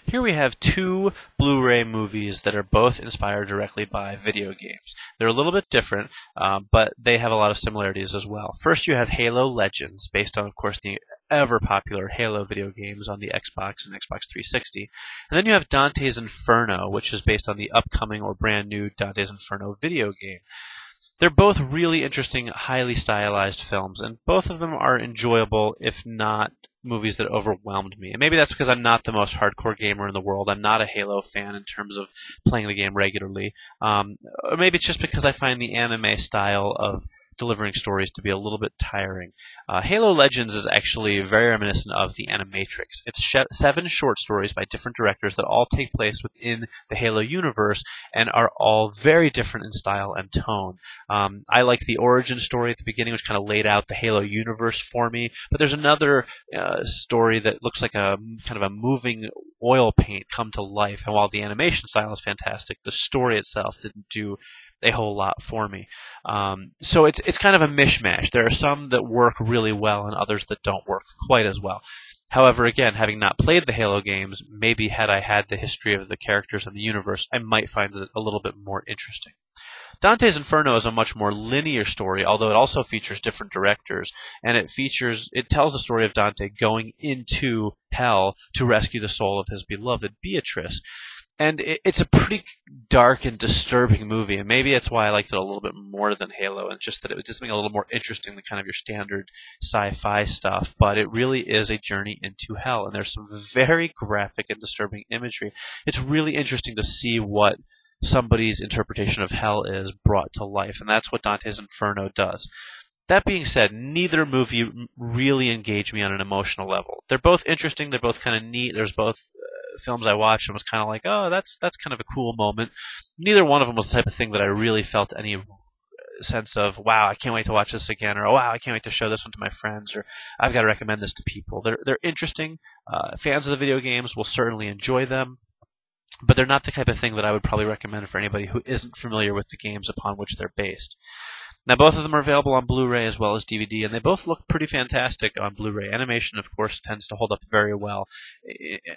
Here we have two Blu-ray movies that are both inspired directly by video games. They're a little bit different, but they have a lot of similarities as well. First, you have Halo Legends, based on, of course, the ever-popular Halo video games on the Xbox and Xbox 360. And then you have Dante's Inferno, which is based on the upcoming or brand new Dante's Inferno video game. They're both really interesting, highly stylized films, and both of them are enjoyable, if not movies that overwhelmed me. And maybe that's because I'm not the most hardcore gamer in the world. I'm not a Halo fan in terms of playing the game regularly. Or maybe it's just because I find the anime style of delivering stories to be a little bit tiring. Halo Legends is actually very reminiscent of the Animatrix. It's 7 short stories by different directors that all take place within the Halo universe and are all very different in style and tone. I like the origin story at the beginning, which kind of laid out the Halo universe for me, but there's another story that looks like a kind of a moving oil paint come to life, and while the animation style is fantastic, the story itself didn't do a whole lot for me. So it's kind of a mishmash. There are some that work really well and others that don't work quite as well. However, again, having not played the Halo games, maybe had I had the history of the characters and the universe, I might find it a little bit more interesting. Dante's Inferno is a much more linear story, although it also features different directors, and it tells the story of Dante going into hell to rescue the soul of his beloved Beatrice. And it's a pretty dark and disturbing movie, and maybe that's why I liked it a little bit more than Halo, and just that it was just something a little more interesting than kind of your standard sci-fi stuff. But it really is a journey into hell, and there's some very graphic and disturbing imagery. It's really interesting to see what somebody's interpretation of hell is brought to life, and that's what Dante's Inferno does. That being said, neither movie really engaged me on an emotional level. They're both interesting, they're both kind of neat, there's both films I watched and was kind of like, oh, that's kind of a cool moment. Neither one of them was the type of thing that I really felt any sense of, wow, I can't wait to watch this again, or oh, wow, I can't wait to show this one to my friends, or I've got to recommend this to people. They're interesting. Fans of the video games will certainly enjoy them, but they're not the type of thing that I would probably recommend for anybody who isn't familiar with the games upon which they're based. Now, both of them are available on Blu-ray as well as DVD, and they both look pretty fantastic on Blu-ray. Animation, of course, tends to hold up very well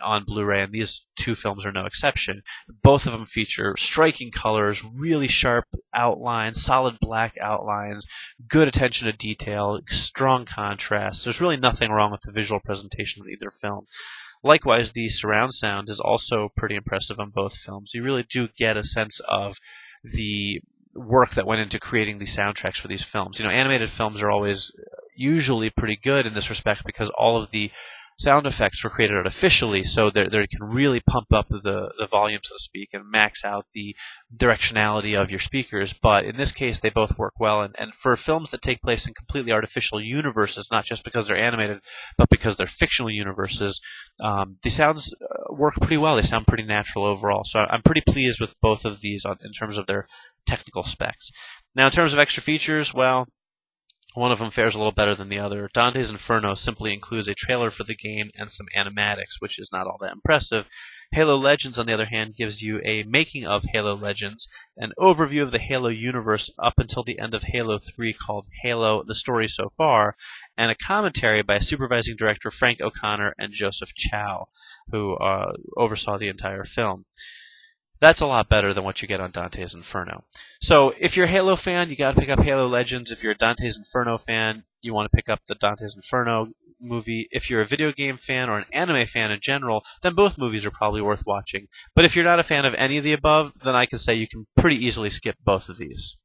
on Blu-ray, and these two films are no exception. Both of them feature striking colors, really sharp outlines, solid black outlines, good attention to detail, strong contrast. There's really nothing wrong with the visual presentation of either film. Likewise, the surround sound is also pretty impressive on both films. You really do get a sense of the work that went into creating the soundtracks for these films. You know, animated films are always usually pretty good in this respect because all of the sound effects were created artificially, so they can really pump up the volume, so to speak, and max out the directionality of your speakers. But in this case, they both work well, and for films that take place in completely artificial universes, not just because they're animated, but because they're fictional universes, the sounds work pretty well. They sound pretty natural overall. So I'm pretty pleased with both of these in terms of their technical specs. Now, in terms of extra features, well, one of them fares a little better than the other. Dante's Inferno simply includes a trailer for the game and some animatics, which is not all that impressive. Halo Legends, on the other hand, gives you a making of Halo Legends, an overview of the Halo universe up until the end of Halo 3 called Halo: The Story So Far, and a commentary by supervising director Frank O'Connor and Joseph Chow, who oversaw the entire film. That's a lot better than what you get on Dante's Inferno. So if you're a Halo fan, you got to pick up Halo Legends. If you're a Dante's Inferno fan, you want to pick up the Dante's Inferno movie. If you're a video game fan or an anime fan in general, then both movies are probably worth watching. But if you're not a fan of any of the above, then I can say you can pretty easily skip both of these.